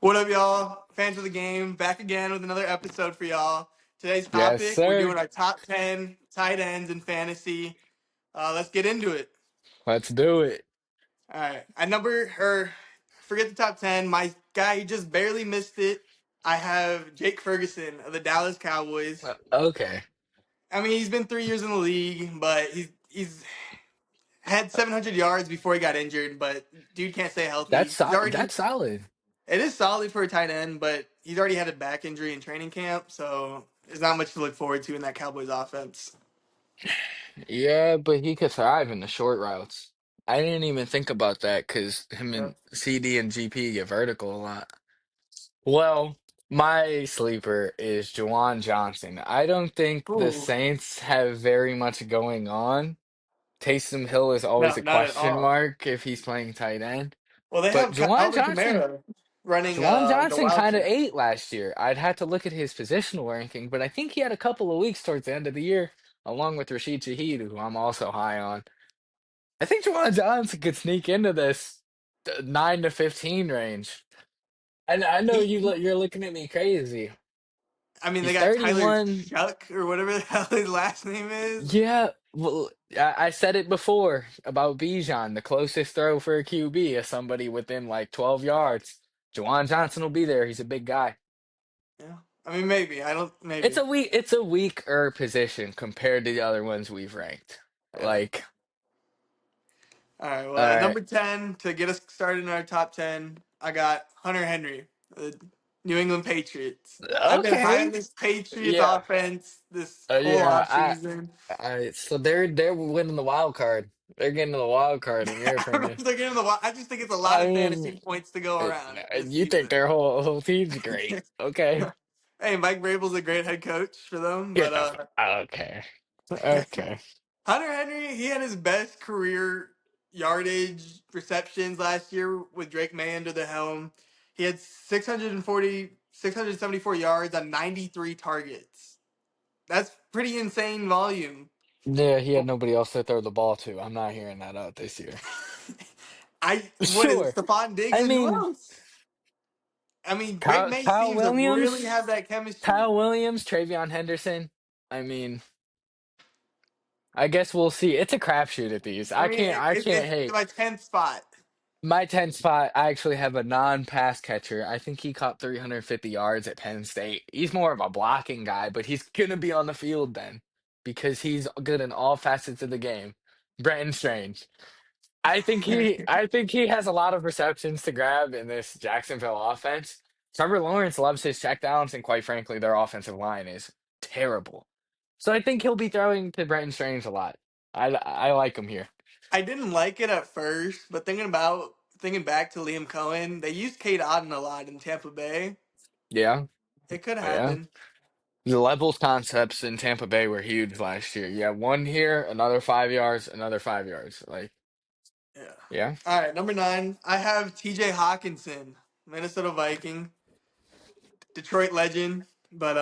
What up, y'all? Fans of the game, back again with another episode for y'all. Today's Yes, topic, we're sir. doing our top 10 tight ends in fantasy. Let's get into it. Let's do it. All right. Forget the top 10. My guy, he just barely missed it. I have Jake Ferguson of the Dallas Cowboys. Okay. I mean, he's been 3 years in the league, but he's had 700 yards before he got injured, but dude can't stay healthy. That's solid. It is solid for a tight end, but he's already had a back injury in training camp, so there's not much to look forward to in that Cowboys offense. Yeah, but he could thrive in the short routes. I didn't even think about that because him Yeah. and CD and GP get vertical a lot. Well, my sleeper is Juwan Johnson. I don't think the Ooh, Saints have very much going on. Taysom Hill is always no, a not at question all. mark if he's playing tight end. Well, they But have Alvin Kamara running Juwan the Johnson kind of Wildcat. ate last year. I'd have to look at his positional ranking, but I think he had a couple of weeks towards the end of the year, along with Rashid Shaheed, who I'm also high on. I think Juwan Johnson could sneak into this 9 to 15 range. And I know He, you're looking at me crazy. I mean, they He's got Tyler 31. Shuck or whatever the hell his last name is. Yeah, well, I said it before about Bijan. The closest throw for a QB is somebody within like 12 yards. Juwan Johnson will be there. He's a big guy. Yeah, I mean, maybe I don't. It's Maybe. a weaker position compared to the other ones we've ranked. Yeah. Like, All right. all Well, at right, number 10 to get us started in our top 10, I got Hunter Henry, the New England Patriots. I've been high on okay, this Patriots yeah, offense this whole yeah. offseason. So they're winning the wild card. They're getting to the wild card in your I don't know opinion. if they're getting the. I just think it's a lot I of mean, fantasy points to go around this you think season. their whole team's great? Okay, Hey, Mike Vrabel's a great head coach for them, get but the okay, okay. Hunter Henry, he had his best career yardage receptions last year with Drake May under the helm. He had 674 yards on 93 targets. That's pretty insane volume. Yeah, he had nobody else to throw the ball to. I'm not hearing that out this year. What is Sure. Stephon Diggs I and who mean, else? I mean, Drake May Kyle seems to really Williams. have that chemistry. Kyle Williams, Travion Henderson. I mean, I guess we'll see. It's a crapshoot at these. I I mean, can't. I can't it's hate. my 10th spot. My 10 spot. I actually have a non-pass catcher. I think he caught 350 yards at Penn State. He's more of a blocking guy, but he's gonna be on the field then because he's good in all facets of the game. Brenton Strange. I think he has a lot of receptions to grab in this Jacksonville offense. Trevor Lawrence loves his checkdowns, and quite frankly, their offensive line is terrible. So I think he'll be throwing to Brenton Strange a lot. I like him here. I didn't like it at first, but thinking back to Liam Cohen, they used Kate Otten a lot in Tampa Bay. Yeah, It could yeah. happen. The levels concepts in Tampa Bay were huge last year. Yeah, one here, another 5 yards, another 5 yards. Like, Yeah. yeah. All right, number 9. I have T.J. Hawkinson, Minnesota Viking, Detroit legend, but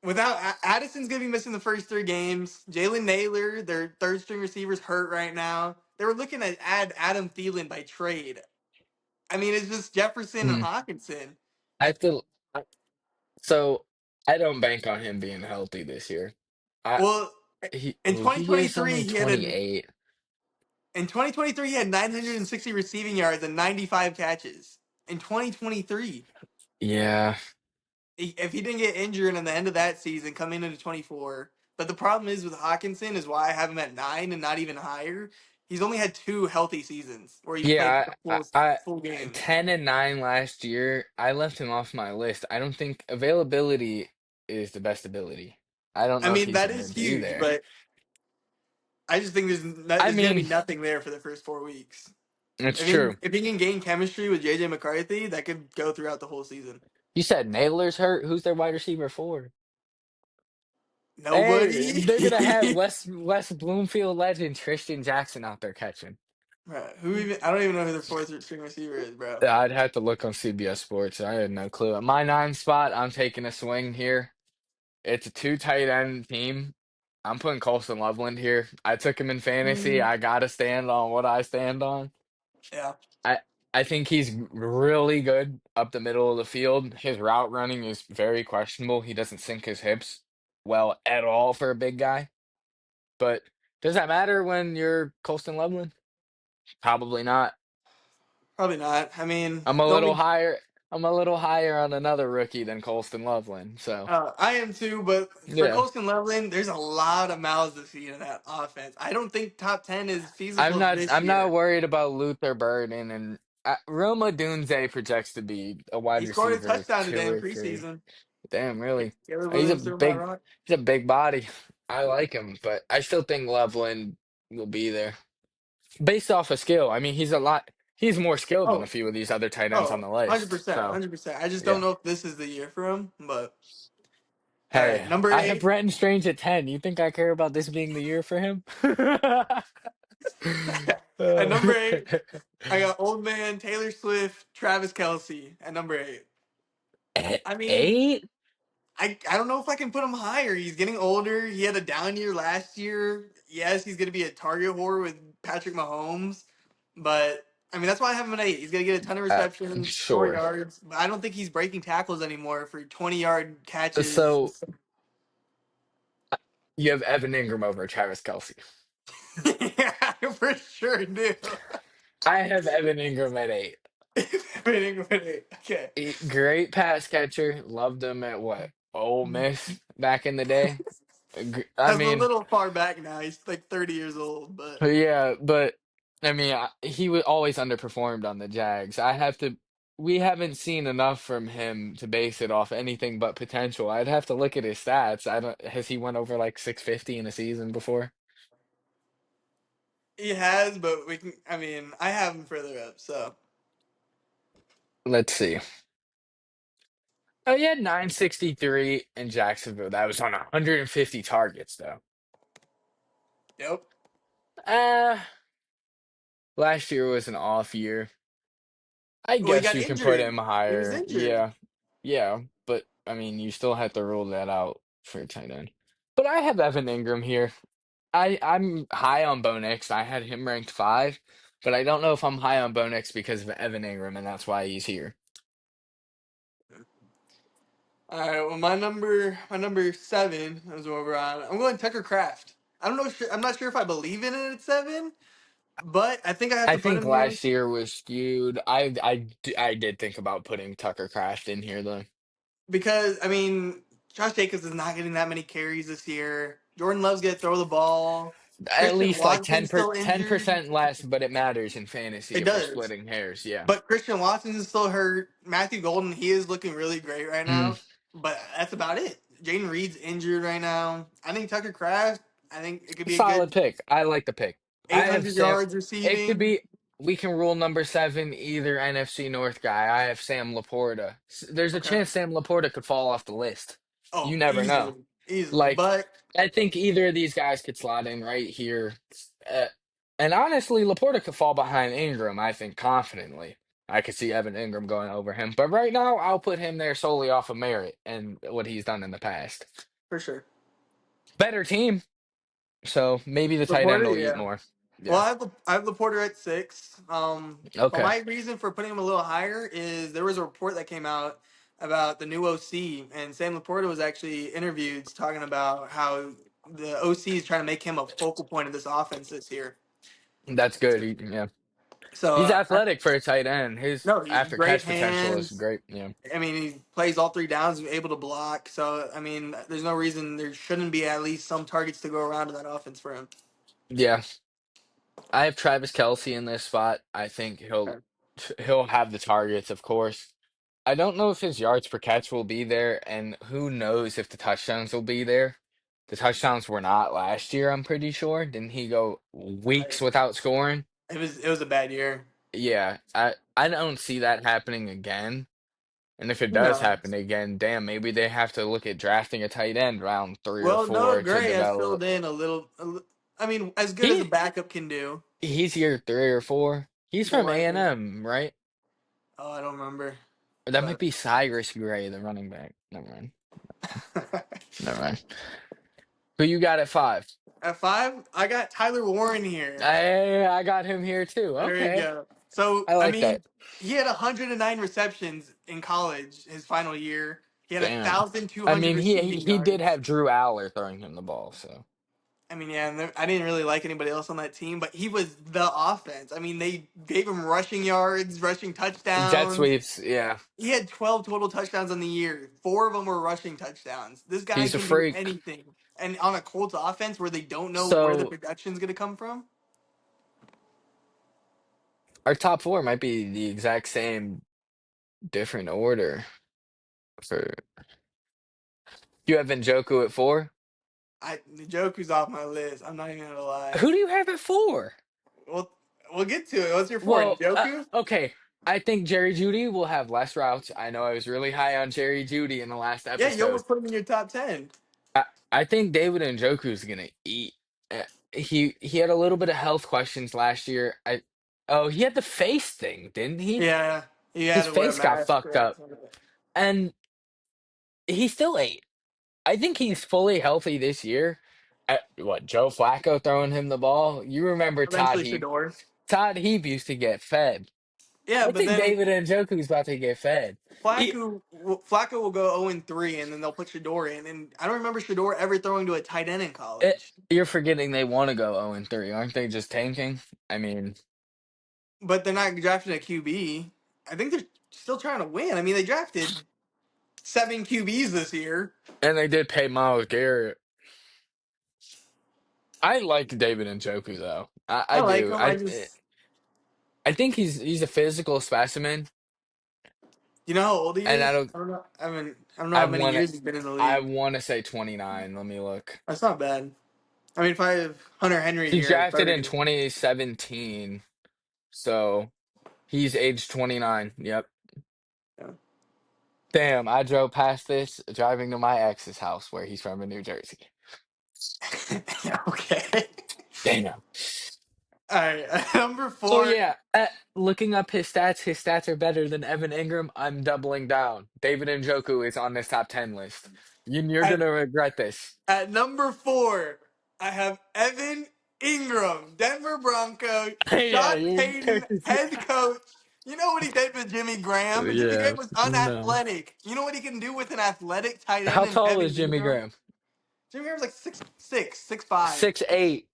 without Addison's gonna be missing the first 3 games. Jalen Naylor, their third string receivers, hurt right now. They were looking to add Adam Thielen by trade. I mean, it's just Jefferson and Hmm. Hawkinson. I feel so. I don't bank on him being healthy this year. I Well, in he is only 2023, 28. in 2023 he had 960 receiving yards and 95 catches. In 2023, Yeah. if he didn't get injured in the end of that season, coming into 24. But the problem is with Hawkinson is why I have him at 9 and not even higher. He's only had 2 healthy seasons where he's played Yeah, full games. 10 and 9 last year. I left him off my list. I don't think availability is the best ability. I don't I know if mean he's that going to is be huge, there. but I just think I there's going to mean, be nothing there for the first 4 weeks. it's true. If he can gain chemistry with JJ McCarthy, that could go throughout the whole season. You said Naylor's hurt. Who's their wide receiver for? Hey, Nobody. they're gonna have West Bloomfield legend Tristan Jackson out there catching. Right. Who even? I don't even know who their fourth string receiver is, bro. I'd have to look on CBS Sports. I had no clue. At my 9 spot, I'm taking a swing here. It's a two tight end team. I'm putting Colson Loveland here. I took him in fantasy. Mm, I gotta stand on what I stand on. yeah. I think he's really good up the middle of the field. His route running is very questionable. He doesn't sink his hips well at all for a big guy. But does that matter when you're Colston Loveland? Probably not. Probably not. I mean, I'm a the little only higher. I'm a little higher on another rookie than Colston Loveland. So I am too, but for yeah, Colston Loveland, there's a lot of mouths to feed in that offense. I don't think top 10 is I'm feasible not. this I'm not year. worried about Luther Burden and Roma Dunze projects to be a wide He scored a receiver touchdown two today in or three. preseason. Damn, really? Caleb He's a Williams threw him by big. rock. He's a big body. I like him, but I still think Loveland will be there based off of skill. I mean, he's a lot. He's more skilled than a Oh, few of these other tight ends on oh, the 100%, list. So 100%. I just don't yeah. know if this is the year for him, but all right, Hey, number I have 8. Brenton Strange at 10. You think I care about this being the year for him? At number Uh, 8, I got old man Taylor Swift, Travis Kelsey at number 8. at I mean, 8? I don't know if I can put him higher. He's getting older. He had a down year last year. Yes, he's going to be a target whore with Patrick Mahomes, but I mean that's why I have him at 8. He's going to get a ton of receptions, score Sure. yards. But I don't think he's breaking tackles anymore for 20-yard catches. So you have Evan Ingram over Travis Kelsey. Yeah, I for sure do. I have Evan Ingram at 8. Everything with it. Okay, Great pass catcher. Loved him at what? Ole Miss back in the day. I that's a mean, little far back now. He's like 30 years old, but yeah, but I mean, he was always underperformed on the Jags. I have to. We haven't seen enough from him to base it off anything but potential. I'd have to look at his stats. I don't. Has he went over like 650 in a season before? he has. But we can. I mean, I have him further up. So Let's see. Oh, he had 963 in Jacksonville. That was on 150 targets, though. yep. Uh, Last year was an off year. I Well, he guess got you can put injured. him He was higher. injured. Yeah. Yeah. But I mean, you still have to rule that out for a tight end. But I have Evan Ingram here. I'm high on Bo Nix. I had him ranked 5, but I don't know if I'm high on Bo Nix because of Evan Ingram, and that's why he's here. All right. Well, my number 7 is what we're on. I'm going Tucker Craft. I don't know. I'm not sure if I believe in it at 7, but I think I have I to put think him here last year was skewed. I did think about putting Tucker Craft in here though. because I mean, Josh Jacobs is not getting that many carries this year. Jordan Love's gonna throw the ball. At Christian least like Watson's still injured. 10% less, but it matters in fantasy It if we're does. splitting hairs. Yeah. But Christian Watson is still hurt. Matthew Golden, he is looking really great right Mm, now. But that's about it. Jaden Reed's injured right now. I think Tucker Craft, I think it could be a Solid good pick. I like the pick. I have 800 Sam. yards It could receiving. be. We can rule number 7 either NFC North guy. I have Sam Laporta. There's a Okay. chance Sam Laporta could fall off the list. You Oh, never know. easily. Easily. Like, But I think either of these guys could slot in right here. Uh, and honestly, Laporta could fall behind Ingram, I think, confidently. I could see Evan Ingram going over him. But right now, I'll put him there solely off of merit and what he's done in the past. for sure. Better team, so maybe the tight end Laporta, will eat yeah. more. Well, Yeah. I have Laporta at 6. But Okay. my reason for putting him a little higher is there was a report that came out about the new OC, and Sam Laporta was actually interviewed talking about how the OC is trying to make him a focal point of this offense this year. That's good. Yeah. So, He's athletic for a tight end. His no, he's after great catch potential is hands. great. Yeah. I mean, he plays all 3 downs, he's able to block. So, I mean, there's no reason there shouldn't be at least some targets to go around in that offense for him. Yeah. I have Travis Kelsey in this spot. I think Okay. he'll have the targets, of course. I don't know if his yards per catch will be there, and who knows if the touchdowns will be there. The touchdowns were not last year, I'm pretty sure. Didn't he go weeks I, without scoring? it was a bad year. Yeah, I don't see that happening again. And if it does No. happen again, damn, maybe they have to look at drafting a tight end round 3 or Well, Noah 4 to Gray has develop. filled in I mean, as good as a He backup can do. he's year 3 or 4. He's That from might be. A&M, right? Oh, I don't remember. Or that might But be Cyrus Gray, the running back. Never mind. Never mind. Who you got at 5? at 5, I got Tyler Warren here. I got him here too. There you Okay. go. So I I like that. mean, he had 109 receptions in college his final year. He had a Damn. thousand two I hundred mean, receiving he did yards. have Drew Aller throwing him the ball, so I mean, yeah, and I didn't really like anybody else on that team, but he was the offense. I mean, they gave him rushing yards, rushing jet touchdowns. sweeps. Yeah, He had 12 total touchdowns on the year. Four of them were rushing touchdowns. This guy he's a can do freak. anything. And on a Colts offense where they don't know where the So production's going to come from, our top four might be the exact same, different order. For you have Njoku at four. Njoku's off my list. I'm not even going to lie. Who do you have at four? Well, we'll get to it. What's your four? Well, Njoku? okay. I think Jerry Judy will have less routes. I know I was really high on Jerry Judy in the last Yeah, you episode. almost put him in your top 10. I think David Njoku's gonna eat. He had a little bit of health questions last year. He had the face thing, didn't he? Yeah, he had His to wear a face got mask, fucked correct? up, and he still ate. I think he's fully healthy this year. What, Joe Flacco throwing him the ball? You remember Todd Eventually, Heap? Shador. Todd Heap used to get fed. Yeah, I but think then David Njoku's about to get fed. He, Flacco will go 0-3, and then they'll put Shador in. And I don't remember Shador ever throwing to a tight end in college. you're forgetting they want to go 0-3, aren't they? Just tanking. I mean, But they're not drafting a QB. I think they're still trying to win. I mean, they drafted seven QBs this year. and they did pay Miles Garrett. I like David Njoku though. I I like do. him. I think he's a physical specimen, you know how old he and is? I don't know. I don't know I how many want to years he's been in the I league. want to say 29. Let me look. That's not bad. I mean, if I have Hunter Henry He here at drafted in 30, 2017, so he's age 29. Yep. yeah. Damn, I drove past this driving to my ex's house where he's from in New Jersey. Okay. Damn. All right, number Oh four. yeah, looking up his stats are better than Evan Ingram. I'm doubling down. David Njoku is on this top 10 list. You're At, gonna regret this. at number four, I have Evan Ingram, Denver Broncos, Yeah, Sean you're Payton, crazy. head coach. You know what he did with Jimmy Graham? Jimmy Yeah, Graham was no. unathletic. You know what he can do with an athletic tight end How in tall Evan is Jimmy Ingram? Graham? Jimmy Graham's like 6'6", 6'5". 6'8".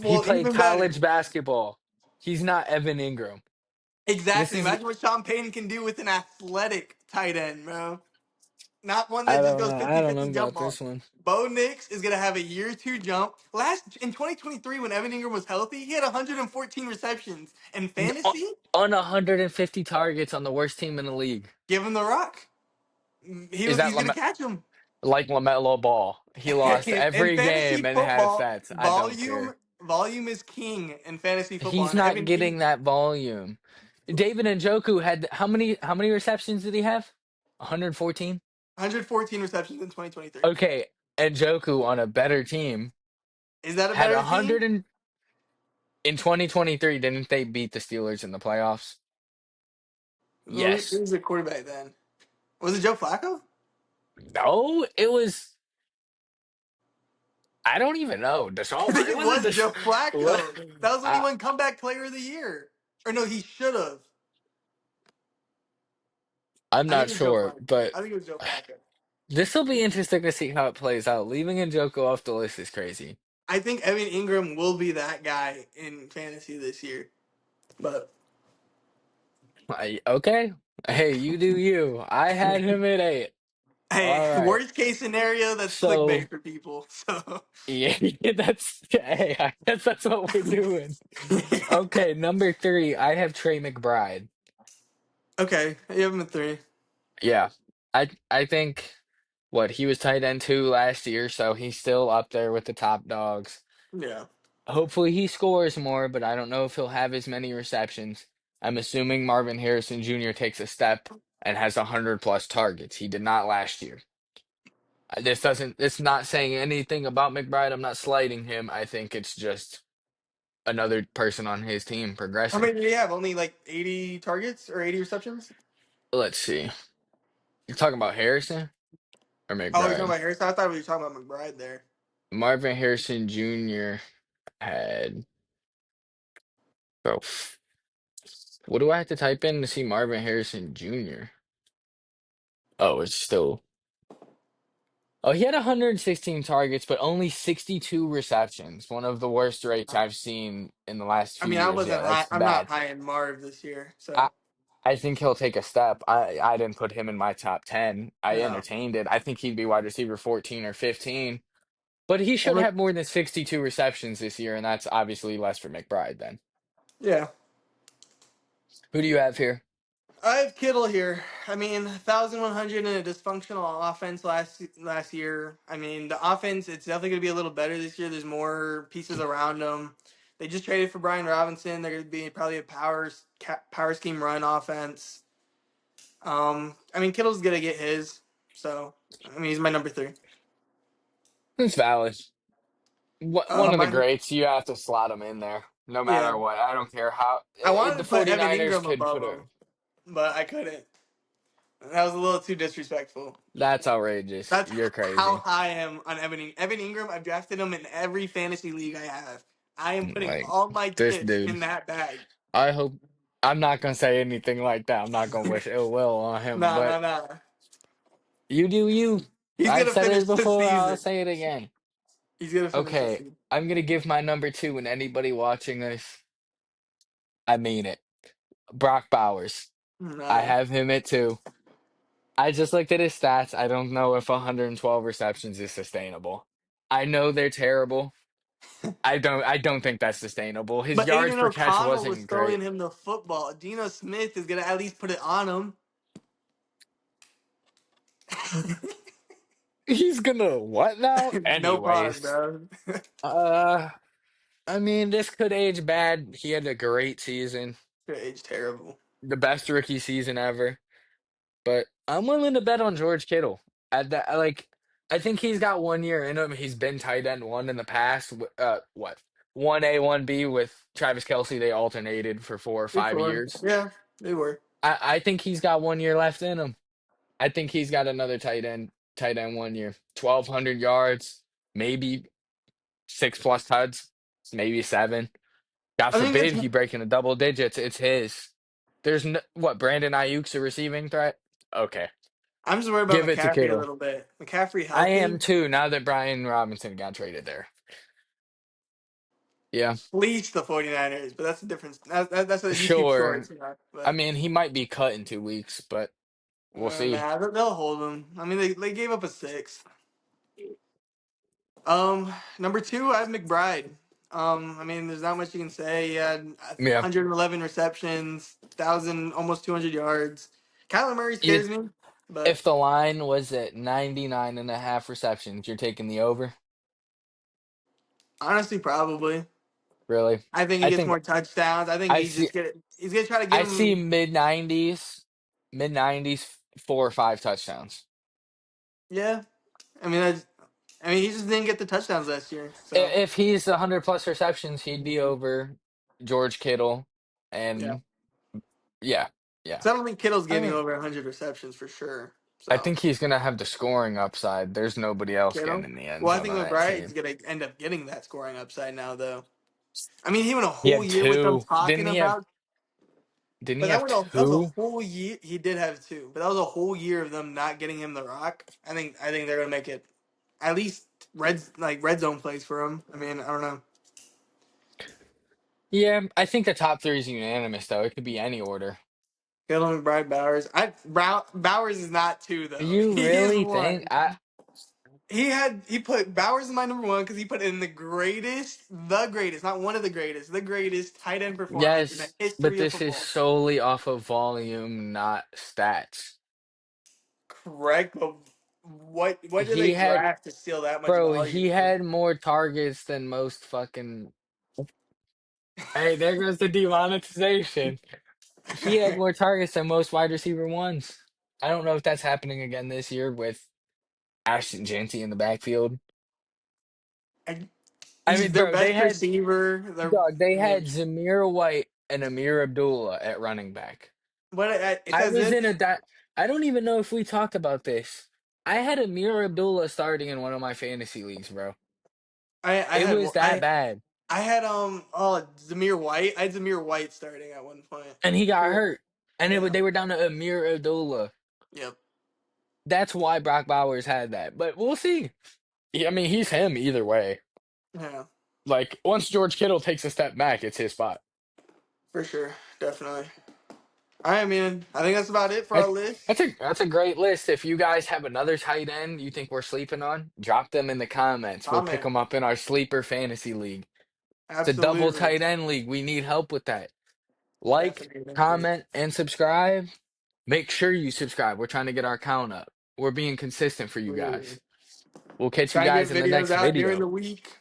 He Well, played even better. college basketball. He's not Evan Ingram. This Exactly. is Imagine what Sean Payton can do with an athletic tight end, bro. Not one I that just don't goes know. I don't know 50-50 jump about ball. this one. Bo Nix is gonna have a year two jump. Last in 2023, when Evan Ingram was healthy, he had 114 receptions. In O- fantasy, On 150 targets on the worst team in the league. give him the rock. Is that He's gonna catch him. like LaMelo Ball? He lost In every fantasy game and had football, stats. I don't care. volume is king in fantasy football. He's And not getting that volume. David Njoku had how many receptions did he have? 114? 114 receptions in 2023. Okay, Njoku on a better team Is that a had better 100 team? in 2023. Didn't they beat the Steelers in the playoffs? Yes. Who's the quarterback then? Was it Joe Flacco? No, it was. I don't even know. I Deshaun. think It it wasn't was Deshaun. Joe Flacco. That was when he I, won comeback player of the year. Or no, he should have. I'm I think not it was Joe sure, Flacco. but I think it was Joe Flacco. this will be interesting to see how it plays out. Leaving Njoku off the list is crazy. I think Evan Ingram will be that guy in fantasy this year. But Okay. Hey, you do you. I had him at 8. hey, All right. worst case scenario, that's So clickbait for people. So yeah, that's hey, I guess that's what we're doing. Okay, number 3, I have Trey McBride. okay, you have him at three. Yeah. I think what he was tight end 2 last year, so he's still up there with the top dogs. Yeah. Hopefully he scores more, but I don't know if he'll have as many receptions. I'm assuming Marvin Harrison Jr. takes a step and has 100 plus targets. He did not last year. It's not saying anything about McBride. I'm not slighting him. I think it's just another person on his team How progressing. many did he have? Only like 80 targets or 80 receptions? Let's see. You're talking about Harrison or Oh, you're talking McBride? about Harrison? I thought we were talking about McBride there. Marvin Harrison Jr. had, oh, What do I have to type in to see Marvin Harrison Jr.? Oh, it's still. Oh, he had 116 targets, but only 62 receptions. One of the worst rates I've seen in the last I few mean, I years. Yeah, wasn't high. that's I'm not bad. high in Marv this year, I so I think he'll take a step. I didn't put him in my top 10. I no. entertained it. I think he'd be wide receiver 14 or 15. But he Well, should have more than 62 receptions this year, and that's obviously less for McBride then. yeah. Who do you have here? I have Kittle here. I mean, 1,100 in a dysfunctional offense last year. I mean, the offense it's definitely going to be a little better this year. There's more pieces around them. They just traded for Brian Robinson. They're going to be probably a power scheme run offense. I mean, Kittle's going to get his. So, I mean, he's my number three. It's valid. One of the Mine, greats, you have to slot him in there, no yeah. matter what. I don't care how. I wanted The to put Evan 49ers Ingram could above put a. him, but I couldn't. That was a little too disrespectful. That's outrageous. That's You're how crazy. high I am on Evan Ingram. I've drafted him in every fantasy league I have. I am putting Like, all my this chips dude. in that bag. I hope. I'm not going to say anything like that. I'm not going to wish ill will on him, Nah, but nah, nah. you do you. He's I've gonna said finish it this before. I'll season. say it again. He's gonna finish this Okay. season. I'm going to give my number two, and anybody watching this, I mean it. Brock Bowers. I Nah. have him at two. I just looked at his stats. I don't know if 112 receptions is sustainable. I know they're terrible. I don't think that's sustainable. His But yards Aiden per catch O'Connell was wasn't throwing great. him the football. Geno Smith is gonna at least put it on him. He's gonna what now? No pause, Anyways. bro. Uh I mean, this could age bad. He had a great season, Your age terrible. the best rookie season ever. But I'm willing to bet on George Kittle. At that, like, I think he's got 1 year in him. He's been tight end one in the past. What? 1A, 1B with Travis Kelce. They alternated for 4 or 5 Before. years. Yeah, they were. I think he's got 1 year left in him. I think he's got another tight end 1 year. 1,200 yards, maybe 6 plus tuds, maybe seven. God I think forbid it's he break into double digits. It's his. There's no, what, Brandon Ayuk's a receiving threat? Okay. I'm just worried about Give it to McCaffrey a Kittle. little bit. McCaffrey I am healthy, too, now that Brian Robinson got traded there. Yeah, fleeced the 49ers, but that's a difference. That's a YouTube sure. shorts, yeah. I But mean, he might be cut in 2 weeks, but we'll see. nah, they'll hold him. I mean, they gave up a sixth. Number two, I have McBride. I mean, there's not much you can say. He had Yeah. 111 receptions, 1,000, almost 200 yards. Kyler Murray You, scares me, but if the line was at 99.5 receptions, you're taking the over? honestly, probably. Really? I think he I gets think more touchdowns. I think I he's see just he's gonna try to get I see him. mid 90s, 4 or 5 touchdowns. Yeah, I mean, he just didn't get the touchdowns last year. So If he's 100 plus receptions, he'd be over George Kittle yeah, and yeah, yeah. so I don't think Kittle's I getting mean, over 100 receptions for sure. I So think he's gonna have the scoring upside. There's nobody else getting Kittle. in the end Well, I zone think on that McBride's team. gonna end up getting that scoring upside now, though. I mean, he went a He whole had year with them two. talking about, Didn't but he have that was a two? whole year. He did have two, but that was a whole year of them not getting him the rock. I think they're gonna make it at least red zone plays for him. I mean, I don't know. Yeah, I think the top three is unanimous though. It could be any order. Kittle, McBride, Bowers. Bowers is not two though. You He is really think one. I He put Bowers in my number one because he put in the greatest, not one of the greatest tight end performance in the yes, but history of this is football. solely off of volume, not stats. Correct, but what did they He had draft to steal that much Bro, he volume? had more targets than most fucking. Hey, there goes the demonetization. He had more targets than most wide receiver ones. I don't know if that's happening again this year with Ashton Genty in the backfield. And I he's mean, their bro, best receiver. they I mean, had Zamir White and Amir Abdullah at running back. but it's I as was in if I don't even know if we talked about this. I had Amir Abdullah starting in one of my fantasy leagues, bro. I It had was that bad. I had Zamir White. I had Zamir White starting at one point. and he got Yeah. hurt, and Yeah. they were down to Amir Abdullah. Yep. That's why Brock Bowers had that, but we'll see. I mean, he's him either way. Yeah. Like once George Kittle takes a step back, it's his spot. For sure. Definitely. All right, man. I think that's about it for our That's list. that's a great list. If you guys have another tight end you think we're sleeping on, drop them in the comments. We'll pick Comment. them up in our sleeper fantasy league. It's a double Absolutely. tight end league. We need help with that. Like, Definitely. Definitely. comment, and subscribe. Make sure you subscribe. We're trying to get our count up. We're being consistent for you Absolutely. guys. We'll catch you Try and guys get in the videos next out during video. the week.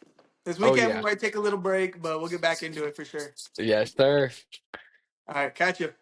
This Oh weekend we yeah. might take a little break, but we'll get back into it for sure. Yes, sir. All right. Catch you.